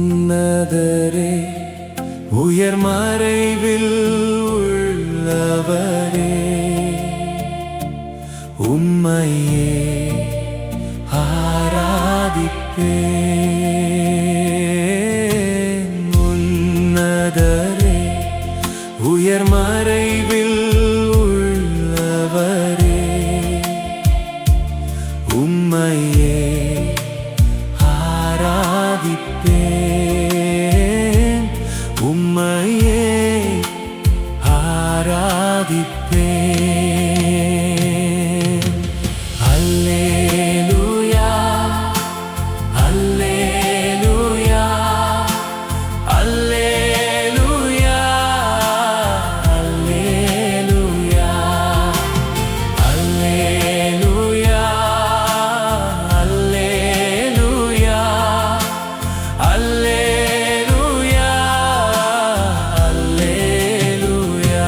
உன்னதரே உயர் மறைவில் உள்ளவரே, உம்மையே ஆராதிப்பேன். உன்னதரே உயர் மறைவில் உள்ளவரே, உம்மையே ஆராதிப்பேன். உம்மையே ஆராதிப்பேன். அல்லேலூயா, அல்லேலூயா, அல்லேலூயா, அல்லேலூயா, அல்லேலூயா, அல்லேலூயா, அல்லேலூயா, அல்லேலூயா.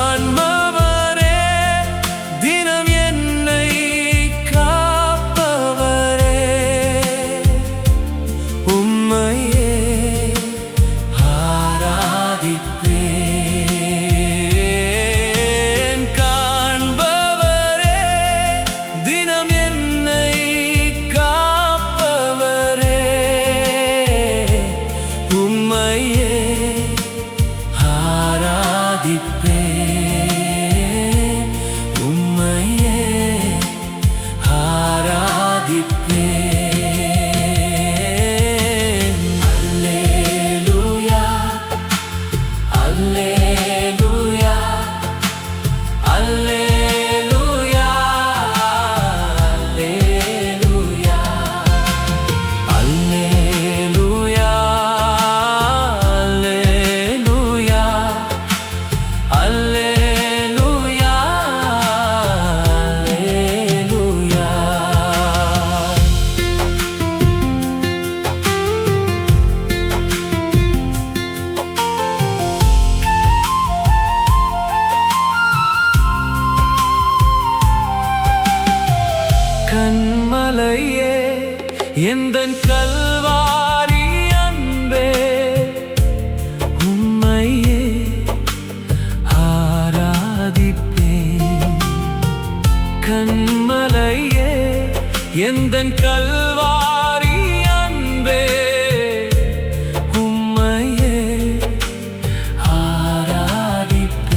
காண்பவரே, தினம் என்னை காப்பவரே, உம்மையே ஆராதிப்பேன். காண்பவரே, தினம் என்னை காப்பவரே, உம்மையே ஆராதிப்பேன். உம்மையே ஆராதிப்பேன். அல்லேலூயா, அல்லேலூயா, அல்லேலூயா, அல்லேலூயா, அல்லேலூயா, அல்லேலூயா, அல்லேலூயா, அல்லேலூயா. கன்மலையே, எந்தன் கல்வாரி அன்பே, உம்மையே ஆராதிப்பேன். கன்மலையே, எந்தன் கல்வாரி அன்பே, உம்மையே ஆராதிப்பேன்.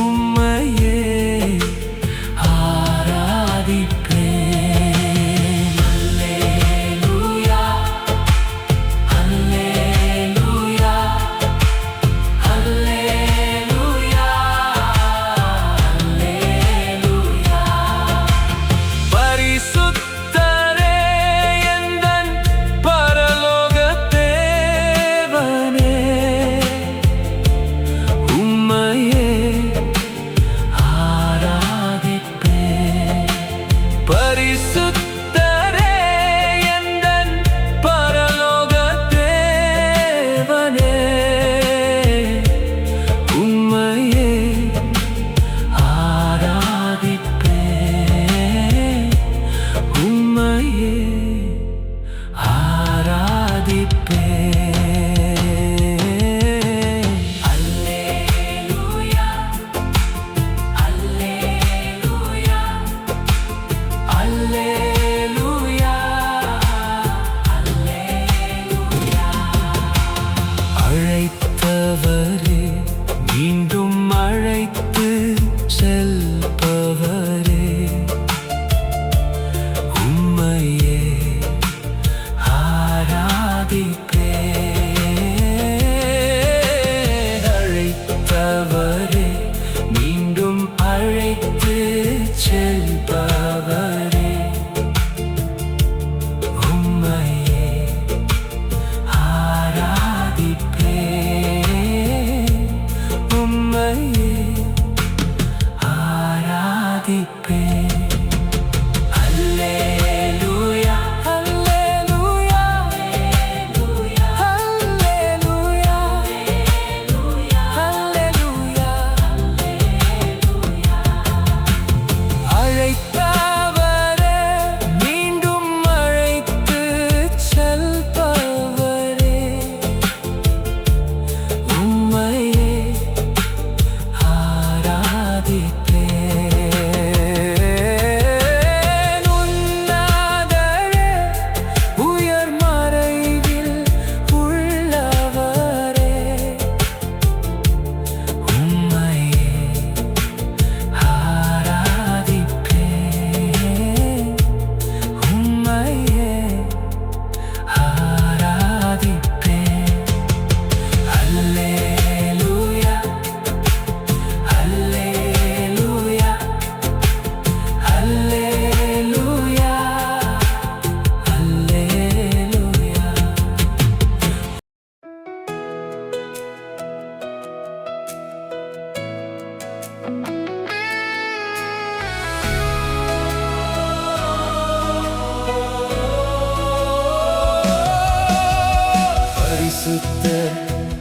உம்மையே ஆராதிப்பேன். அல்லேலூயா, அல்லேலூயா, அல்லேலூயா, அல்லேலூயா. பரிசுத்தரே, எந்தன் பரலோக தேவனே, உம்மையே ஆராதிப்பேன். பரிசுத்தரே, எந்தன் பரலோக தேவனே, உம்மையே ஆராதிப்பேன். உம்மையே ஆராதிப்பேன். அல்லேலூயா, அல்லேலூயா, அல்லேலூயா, அல்லேலூயா. அழைத்தவரே, மீண்டும் அழைத்து செல்பவரே, உம்மையே ஆராதிப்பேன். அழைத்தவரே, மீண்டும் அழைத்து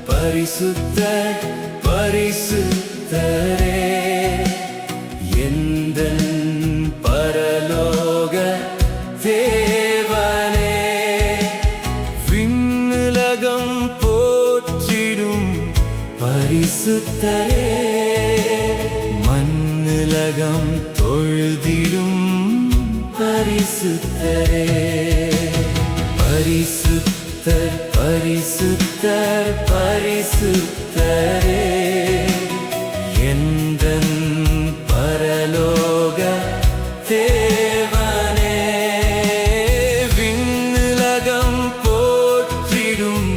பரிசுத்தர் பரிசுத்தரே எந்தன் பரலோக தேவனே விண்ணுலகம் போற்றிடும் பரிசுத்தரே மண்ணுலகம் தொழுதிடும் பரிசுத்தரே பரிசுத்தர் பரிசுத்தர் பரிசுத்தரே எந்தன் பரலோக தேவனே விண்ணுலகம் போற்றிடும்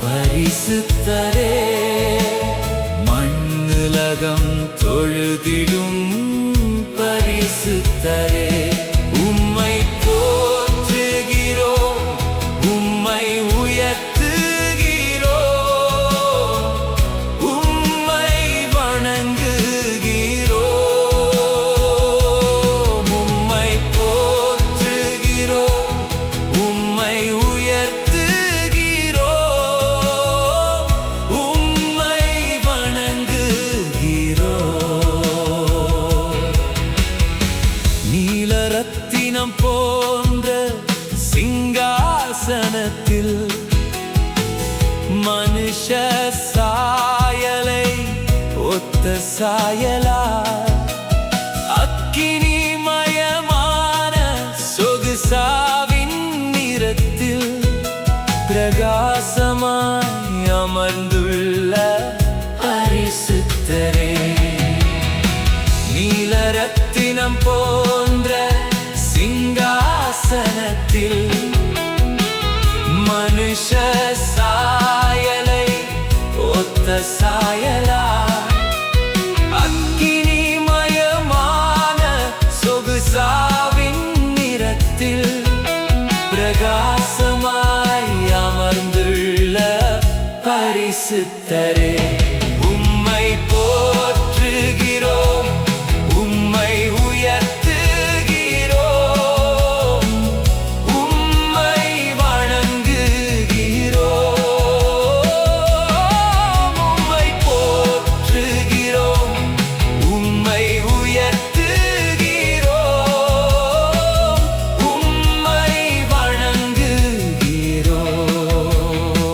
பரிசுத்தரே மண்ணுலகம் தொழுதிடும் பரிசுத்தரே உம்மை போற்றுகிறோம் உம்மை உயர்த்துகிறோம் உம்மை வணங்குகிறோம் உம்மை போற்றுகிறோம் உம்மை உயர்த்துகிறோம் உம்மை வணங்குகிறோம் நீலரத்தினம் போன்ற சிங்காசனத்தில் மனுஷ சாயலை ஒத்த சாயலா அக்கினிமயமான சொகுசாவின் நிறத்தில் பிரகாசமாய் அமர்ந்துள்ள பரிசுத்தரே நீலரத்தினம் போன்ற சிங்காசனத்தில் மனுஷ சாயலை ஒத்த சாயலா அக்கினிமயமான சொகுசாவின் நிறத்தில் பிரகாசமாய் அமர்ந்துள்ள பரிசுத்தரே உம்மை போற்றுகிறோம் உம்மை உயர்த்துகிறோம் உம்மை வணங்குகிறோம் உம்மை போற்றுகிறோம் உம்மை உயர்த்துகிறோம் உம்மை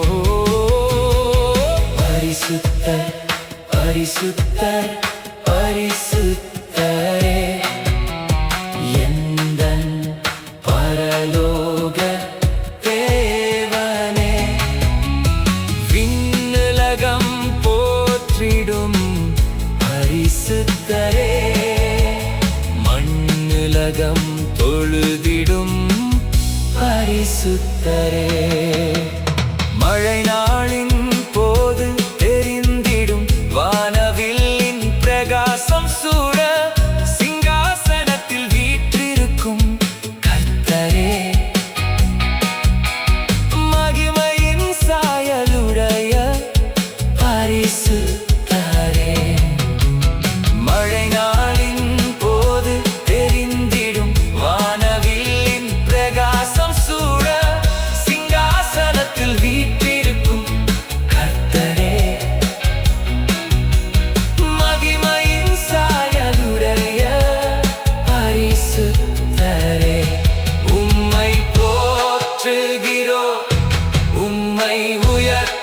வணங்குகிறோம் பரிசுத்தர் பரிசுத்தர் பரிசுத்தரே எந்தன் பரலோக தேவனே விண்ணுலகம் போற்றிடும் பரிசுத்தரே மண்ணுலகம் தொழுதிடும் பரிசுத்தரே மழை நாளின் போது தெரிந்திடும் வானவில்லின் பிரகாசம் சூழ சிங்காசனத்தில் வீற்றிருக்கும் கர்த்தரே மகிமையின் சாயலுடைய பரிசுத்தரே மழை நாளின் போது தெரிந்திடும் வானவில்லின் பிரகாசம் சூழ சிங்காசனத்தில் வீற்றிருக்கும் கர்த்தரே மகிமையின் சாயலுடைய பரிசுத்தரே உம்மை போற்றுகிறோம் உம்மை உயர்த்துகிறோம்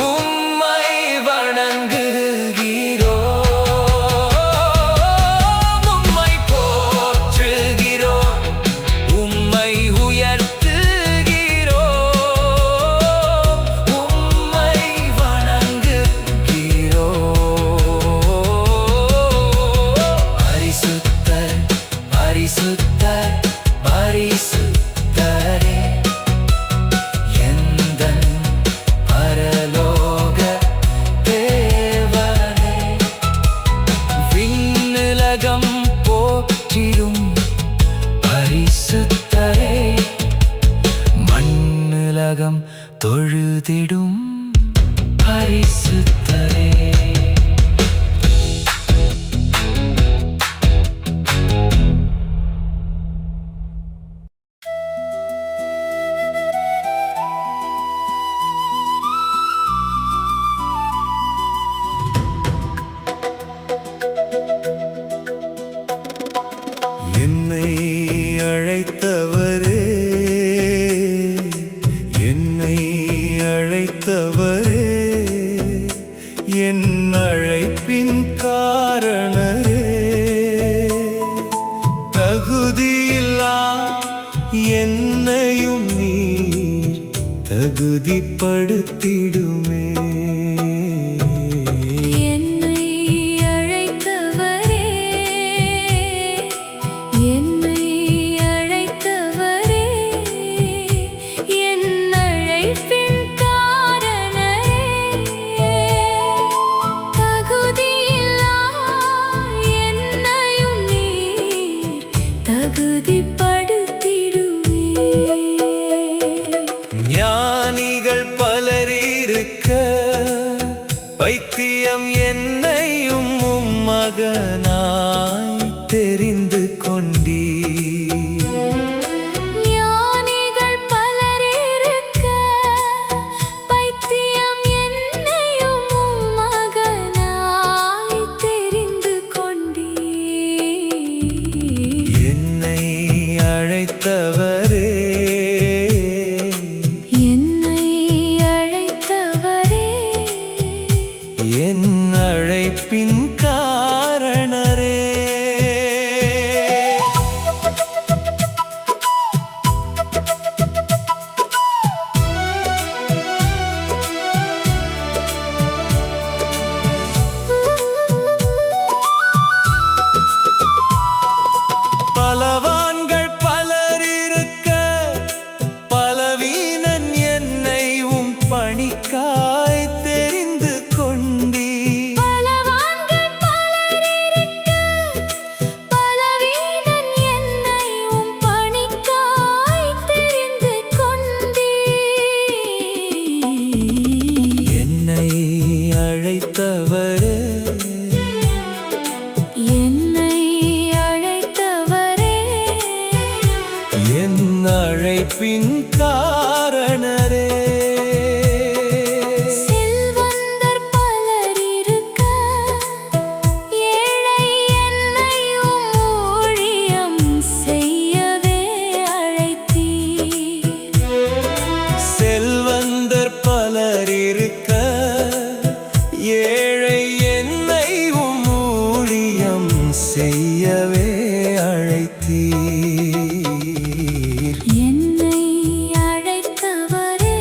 உம்மை வணங்குகிறோம் உம்மை போற்றுகிறோம் உம்மை உயர்த்துகிறோம் உம்மை வணங்குகிறோம் பரிசுத்தர் பரிசுத்தர் பரிசுத்தரே எந்தன் பரலோக தேவனே விண்ணுலகம் போற்றிடும் பரிசுத்தரே மண்ணுலகம் தொழுதிடும் பரிசுத்தரே என்னை அழைத்தவரே, என் அழைப்பின் காரணரே, தகுதியில்லா என்னையும் நீர் தகுதிப்படுத்திடுமே. ஞானிகள் பலரிருக்க பைத்தியம் என்னையும் உம் மகனாய் தெரிந்து கொண்டீர். ஞானிகள் பலரிருக்க பைத்தியம் என்னையும் உம் மகனாய் தெரிந்து கொண்டீர். என்னை அழைத்தவரே, என் அழைப்பின் காரணரே, பலவான்கள் பலரிருக்க பலவீனன் என்னை உம் பணிக்காய் தெரிந்து கொண்டீர். பலவான்கள் பலரிருக்க பலவீனன் என்னை உம் பணிக்காய் தெரிந்து கொண்டீர். என்னை அழைத்தவரே, என் அழைப்பின் காரணரே, செல்வந்தர் பலரிருக்க ஏழை என்னையும் ஊழியம் செய்யவே அழைத்தீர். செல்வந்தர் பலரிருக்க ஏழை என்னை உம் ஊழியம் செய்யவே அழைத்தீர். என்னை அழைத்தவரே,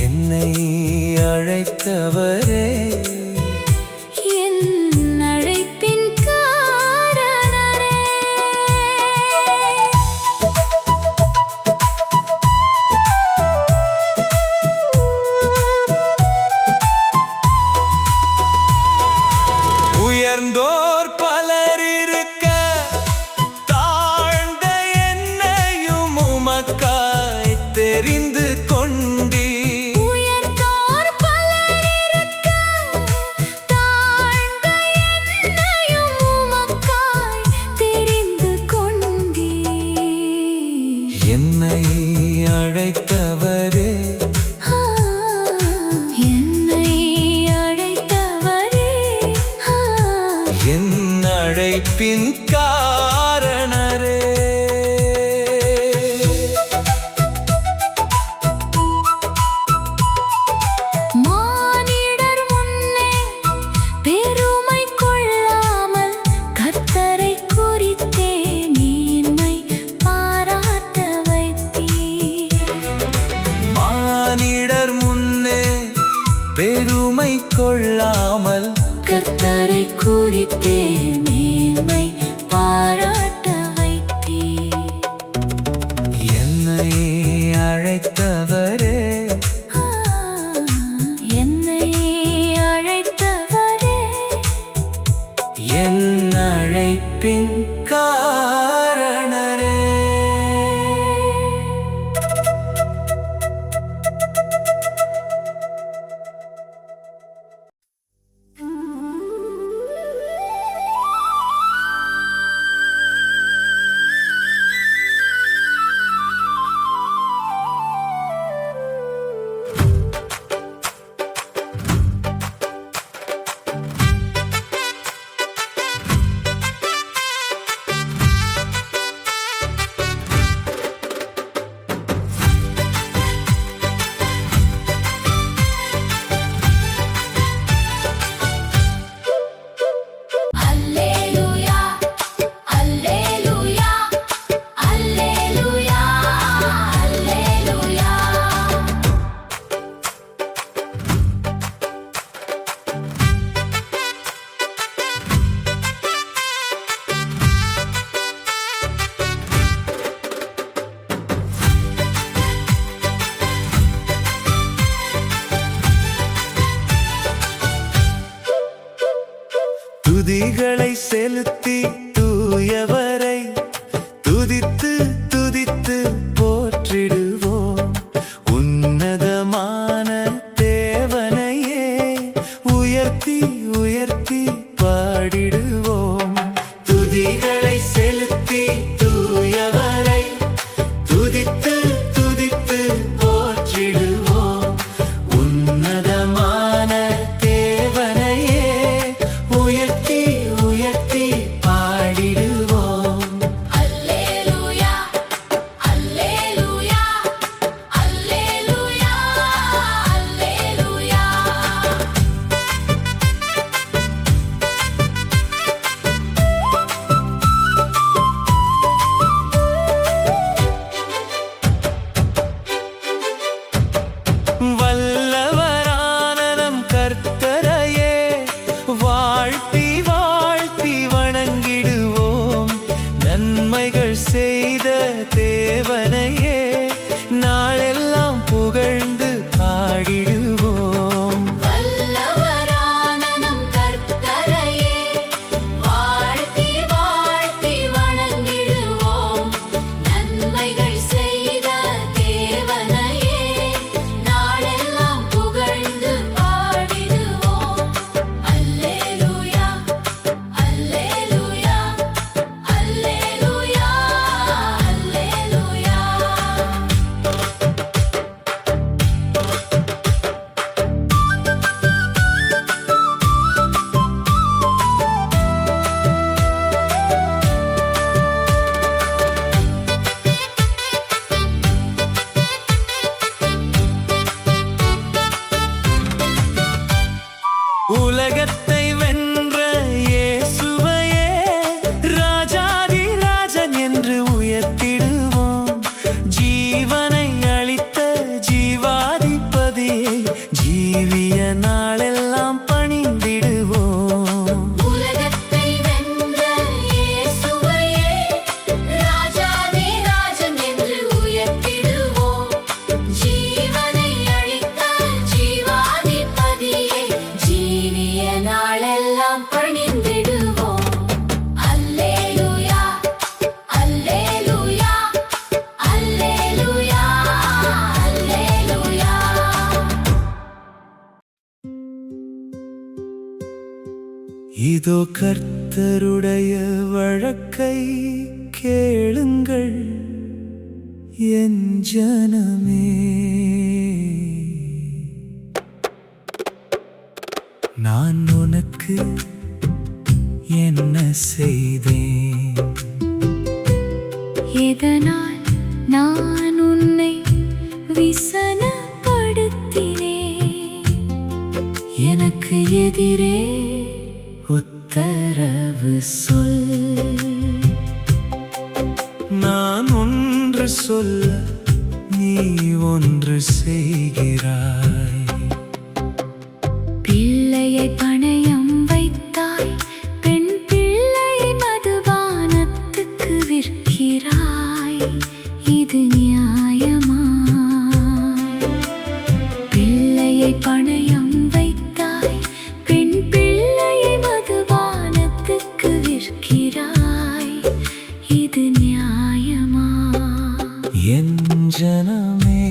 என்னை அழைத்தவரே, என் அழைப்பின் காரணரே. உயர்ந்தோர் பலரிருக்க தாழ்ந்த என்னையும் உமக்காய் தெரிந்து கொண்டீர். உயர்ந்தோர் பலரிருக்க தாழ்ந்த என்னையும் உமக்காய் தெரிந்து கொண்டீர். என்னை அழைத்தவரே, என்னை அழைத்தவரே, என் அழைப்பின் காரணரே, மானிடர் முன்னே பெருமை கொள்ளாமல் கர்த்தரை குறித்தே மேன்மை பாராட்ட வைத்தீர். மானிடர் முன்னே பெருமை கொள்ளாமல் கர்த்தரை குறித்தே மேன்மை பாராட்ட வைத்தீர். என்னை அழைத்தவரே, என்னை அழைத்தவரே, என் அழைப்பின் காரணரே. இதோ கர்த்தருடைய வழக்கை கேளுங்கள் என் ஜனமே. நான் உனக்கு என்ன செய்தேன்? எதனால் நான் உன்னை விசனப்படுத்தினேன்? எனக்கு எதிரே உத்தரவு சொல். நான் ஒன்று சொல்ல நீ ஒன்று செய்கிறாய். பிள்ளையை பணயம் வைத்தாய், பெண் பிள்ளையை மதுபானத்துக்கு விற்கிறாய். இது நியாயமா? பிள்ளையை பணயம் வைத்தாய், பெண் பிள்ளையை மதுபானத்துக்கு விற்கிறாய். இது நியாயமா? என் ஜனமே,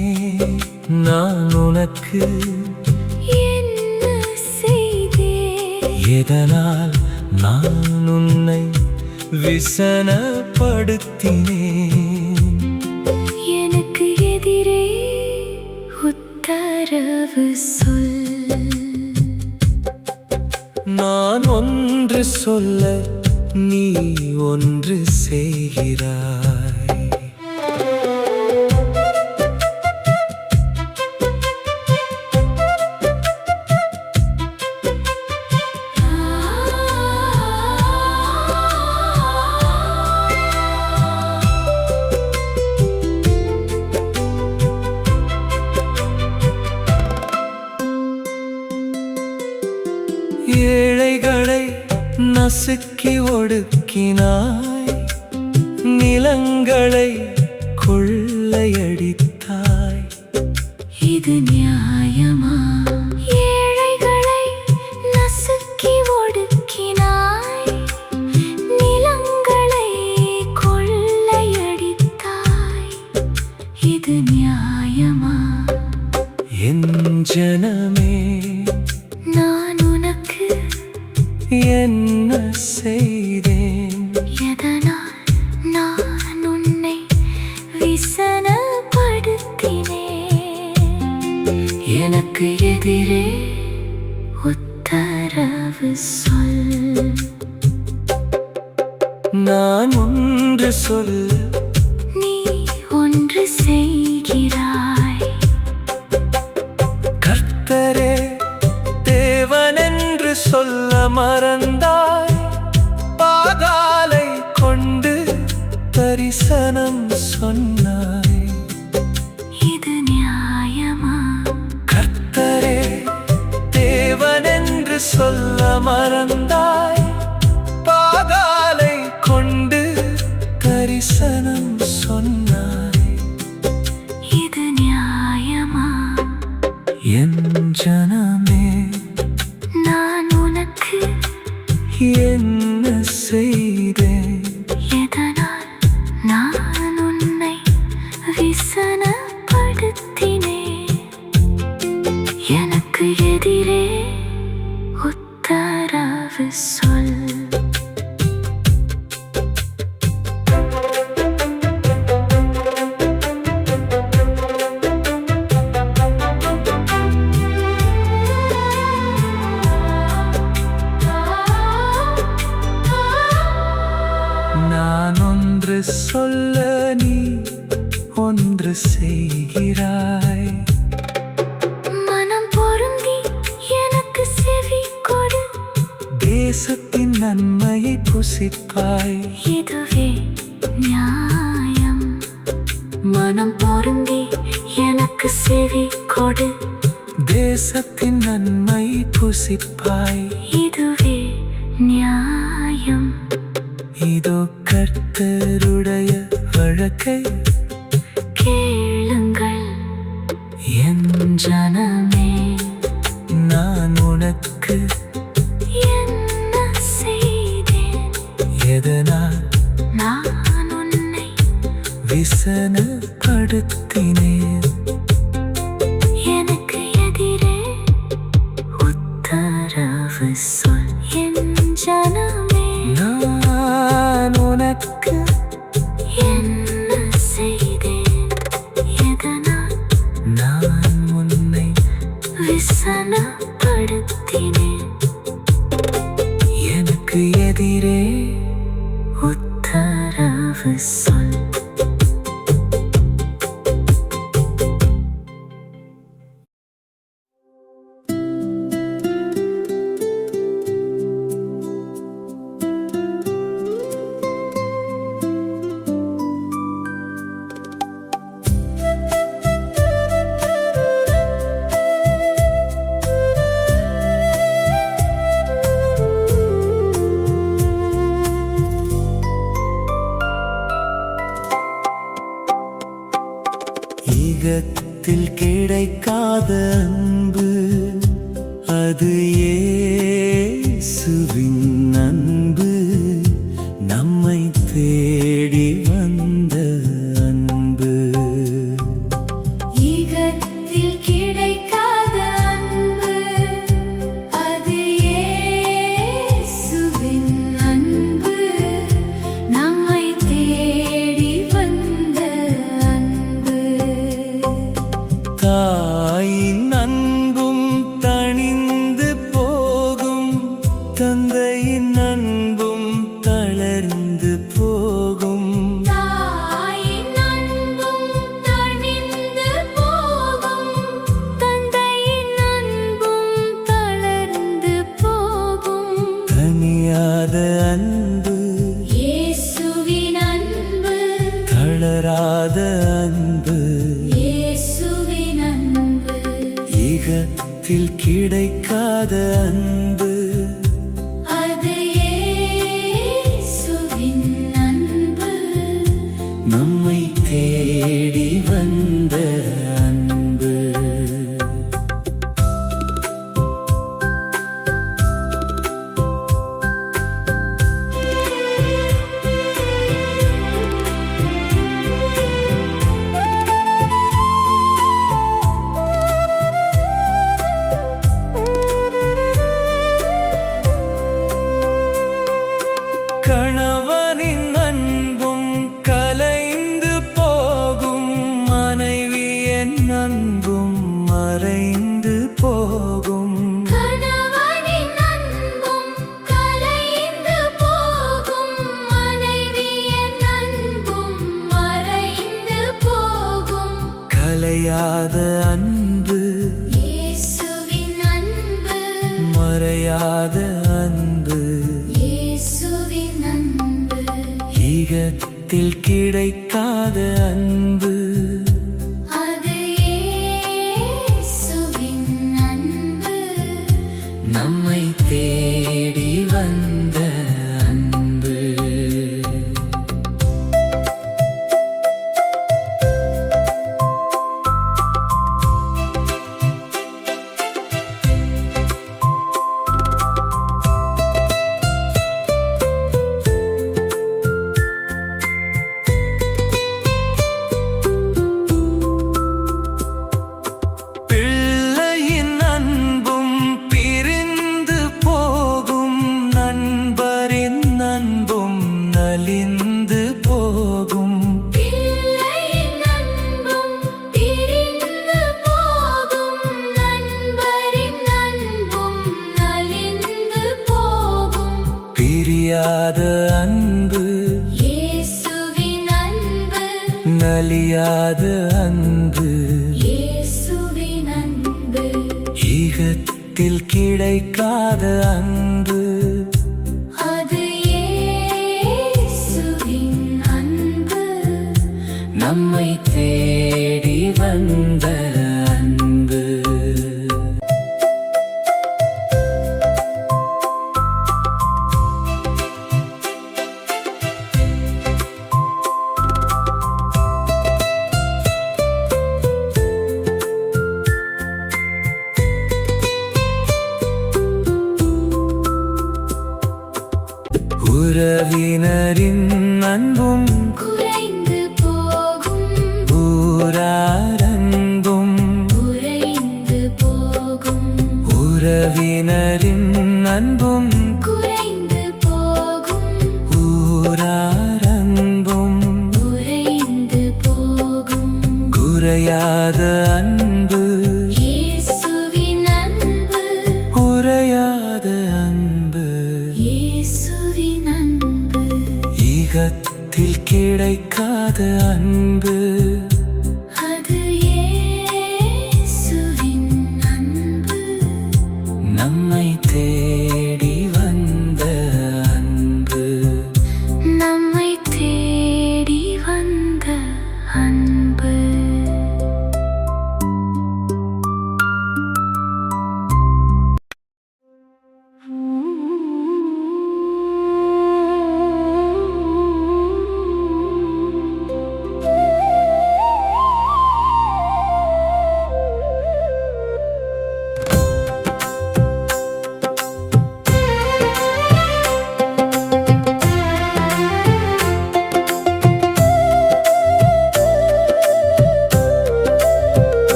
நான் உனக்கு என்ன செய்தேன்? எதனால் நான் உன்னை விசனப்படுத்தினேன்? எனக்கு எதிரே உத்தரவு சொல். நான் ஒன்று சொல்ல நீ ஒன்று செய்கிறாய். ஏழைகளை நசுக்கி ஒடுக்கினாய், நிலங்களை கொள்ளையடித்தாய். இது நியாயமா? ஏழைகளை நசுக்கி ஒடுக்கினாய், நிலங்களை கொள்ளையடித்தாய். இது நியாயமா? என் ஜனமே, நான் உனக்கு என்ன செய்தேன்? எதனால் நான் உன்னை விசனப்படுத்தினேன்? எனக்கு எதிரே உத்தரவு சொல். நான் ஒன்று சொல்ல நீ ஒன்று செய்கிறாய். கர்த்தரே தேவனென்று சொல்ல மறந்தாய். பாகாலை கொண்டு தரிசனம் சொன்னாய். இது நியாயமா? கர்த்தரே தேவனென்று சொல்ல மறந்தாய். பாகாலை கொண்டு தரிசனம் சொன்னாய். இது நியாயமா? என் ஜனமே, நான் உனக்கு என்ன செய்தேன்? எதனால் நான் உன்னை விசனப்படுத்தினேன்? எனக்கு எதிரே உத்தரவு சொல். நான் ஒன்று சொல்ல நீ ஒன்று செய்கிறாய். மனம் பொருந்தி எனக்கு செவி கொடு. தேசத்தின் நன்மையை புசிப்பாய். இதுவே நியாயம். மனம் பொருந்தி எனக்கு செவி கொடு. தேசத்தின் நன்மை புசிப்பாய். இதுவே நியாயம். இதோ கர்த்தருடைய வழக்கை கேளுங்கள் என் ஜனமே. நான் உனக்கு என்ன செய்தேன்? எதனால் நான் உன்னை விசனப்படுத்தினேன்? எனக்கு எதிரே உத்தரவு சொல். என் நான் உன்னை விசனப்படுத்தினேன். எனக்கு எதிரே உத்தரவு சொல். ஈகத்தில் கிடைக்காத அன்பு அது இயேசுவின் அன்பு, நம்மை தேடி வந்த அன்பு. ஈகத்தில் கிடைக்காத அன்பு அது இயேசுவின் அன்பு, நம்மை தேடி வந்த அன்பு. தாயின் அன்பும் தணிந்து போகும், தந்தையின் அன்பும் தளர்ந்து போகும். தாயின் அன்பும் தணிந்து போகும், தந்தையின் அன்பும் தளர்ந்து போகும். தனியாத அன்பு இயேசுவின் அன்பு, தளராத அன்பு, இயேசுவின் அன்பு. ஈகத்தில் கிடைக்காத அன்பு அது இயேசுவின் அன்பு, நம்மை தேடி வந்த அன்பு. கணவனின் அன்பும் கலைந்து போகும், மனைவியின் அன்பும் மறைந்து போகும். கணவனின் அன்பும் கலைந்து போகும், மனைவியின் அன்பும் மறைந்து போகும். கலையாத அன்பு இயேசுவின் அன்பு, மறையாத அன்பு, இயேசுவின் அன்பு. ஈகத்தில் கிடைக்காத அன்பு அது இயேசுவின் அன்பு, நம்மை தேடி வந்த அன்பு. பிள்ளையின் அன்பும் பிரிந்து போகும், நண்பரின் அன்பும் நலிந்து போகும். பிள்ளையின் அன்பும் பிரிந்து போகும், நண்பரின் அன்பும் நலிந்து போகும். பிரியாத அன்பு இயேசுவின் அன்பு, நலியாத அன்பு, இயேசுவின் அன்பு. ஈகத்தில் கிடைக்காத அன்பு அது இயேசுவின் அன்பு, நம்மை தேடி வந்த அன்பு. உறவினரின் அன்பும் குறைந்து போகும், ஊரார் அன்பும், குறைந்து போகும். உறவினரின் அன்பும் குறைந்து போகும், ஊரார் அன்பும், குறைந்து போகும். குறையா குறையாத அன்பு, இயேசுவின் அன்பு, குறையாத அன்பு, இயேசுவின் அன்பு, ஈகத்தில் கிடைக்காத அன்பு, அது இயேசுவின் அன்பு, நம்மை தேடி வந்த அன்பு, நம்மை தேடி வந்த அன்பு.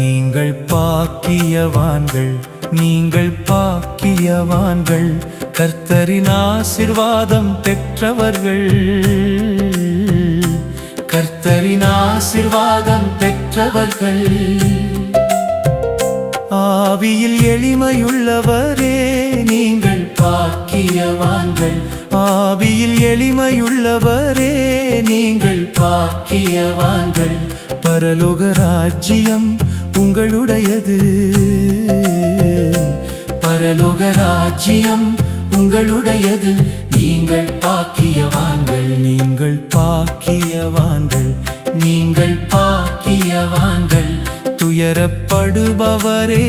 நீங்கள் பாக்கியவான்கள், நீங்கள் பாக்கியவான்கள், கர்த்தரின் ஆசீர்வாதம் பெற்றவர்கள், கர்த்தரின் ஆசீர்வாதம் பெற்றவர்கள். ஆவியில் எளிமையுள்ளவரே நீங்கள் பாக்கியவான்கள், ஆவியில் எளிமையுள்ளவரே நீங்கள் பாக்கியவான்கள், பரலோக ராஜ்யம் உங்களுடையது, பரலோக ராஜ்யம் உங்களுடையது. நீங்கள் பாக்கியவான்கள், நீங்கள் பாக்கியவான்கள், நீங்கள் பாக்கியவான்கள், துயரப்படுபவரே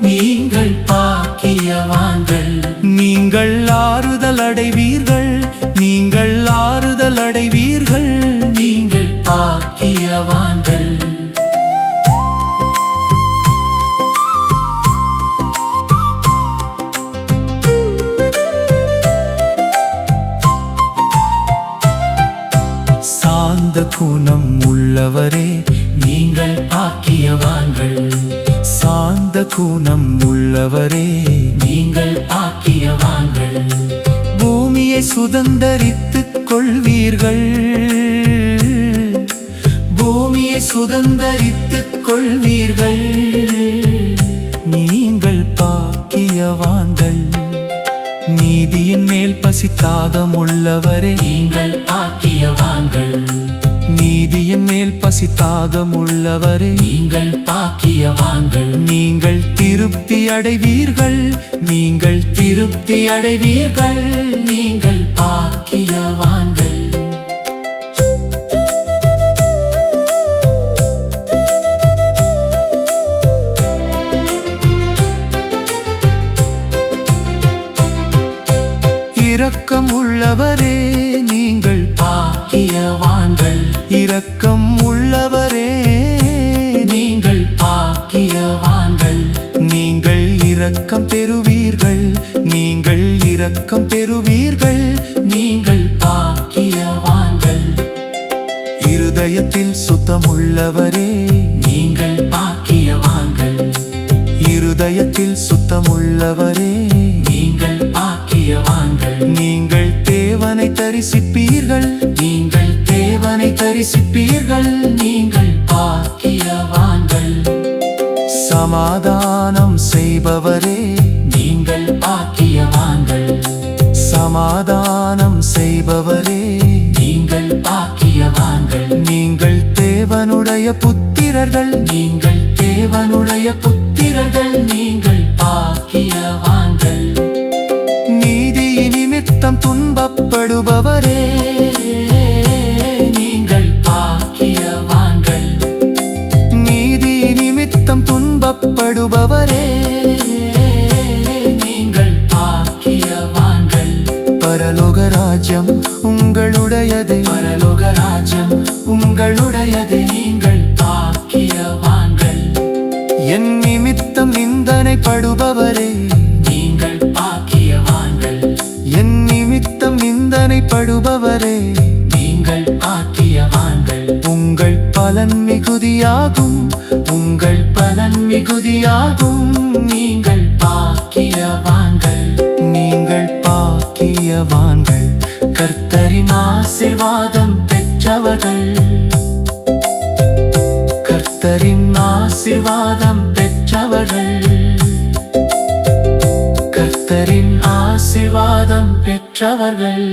நீங்கள் பாக்கியவான்கள், நீங்கள் ஆறுதல் அடைவீர்கள், நீங்கள் ஆறுதல் அடைவீர்கள், நீங்கள் பாக்கியவான்கள். சாந்த குணம் உள்ளவரே நீங்கள் பாக்கியவான்கள், சாந்த குணம் உள்ளவரே நீங்கள் பாக்கியவான்கள், பூமியை சுதந்தரித்துக் கொள்வீர்கள், பூமியை சுதந்தரித்துக் கொள்வீர்கள், நீங்கள் பாக்கியவான்கள். நீதியின் மேல் பசித்தாகம் உள்ளவரே நீங்கள் பாக்கியவான்கள், நீதியின் மேல் பசித்தாகம் உள்ளவரே நீங்கள் பாக்கியவான்கள், நீங்கள் திருப்தி அடைவீர்கள், நீங்கள் திருப்தி அடைவீர்கள், நீங்கள் பாக்கியவான்கள். இரக்கம் உள்ளவரே நீங்கள் பாக்கியவான்கள், இரக்கம் உள்ளவரே நீங்கள் பாக்கியவான்கள், நீங்கள் இரக்கம் பெறுவீர்கள், நீங்கள் இரக்கம் பெறுவீர்கள், நீங்கள் பாக்கியவான்கள். இருதயத்தில் சுத்தமுள்ளவரே நீங்கள் பாக்கியவான்கள், இருதயத்தில் சுத்தமுள்ளவரே நீங்கள் பாக்கியவான்கள், நீங்கள் தேவனை தரிசிப்பீர்கள், நீங்கள் தேவனை தரிசிப்பீர்கள், நீங்கள் பாக்கியவான்கள். சமாதானம் செய்பவரே நீங்கள் பாக்கியவான்கள், சமாதானம் செய்பவரே நீங்கள் பாக்கியவான்கள், நீங்கள் தேவனுடைய புத்திரர்கள், நீங்கள் தேவனுடைய புத்திரர்கள், நீங்கள் பாக்கியவான்கள். நீதி நிமித்தம் துன்பப்படுபவரே நீங்கள் பாக்கியவான்கள், நீதி நிமித்தம் துன்பப்படுபவரே நீங்கள் பாக்கியவான்கள். பரலோக ராஜ்யம் உங்களுடையது, பரலோக ராஜ்யம் உங்களுடையது, நீங்கள் பாக்கியவான்கள். என் நிமித்தம் நிந்தனைப்படுபவரே நீங்கள் பாக்கியவான்கள், என் நிமித்தம் நிந்தனைப்படுபவரே நீங்கள் பாக்கியவான்கள். உங்கள் பலன் மிகுதியாகும், உங்கள் பலன் மிகுதியாகும், நீங்கள் பாக்கியவான்கள், நீங்கள் பாக்கியவான்கள், கர்த்தரின் ஆசீர்வாதம் பெற்றவர்கள், கர்த்தரின் கர்த்தரின் ஆசீர்வாதம் பெற்றவர்கள், கர்த்தரின் ஆசீர்வாதம் பெற்றவர்கள்.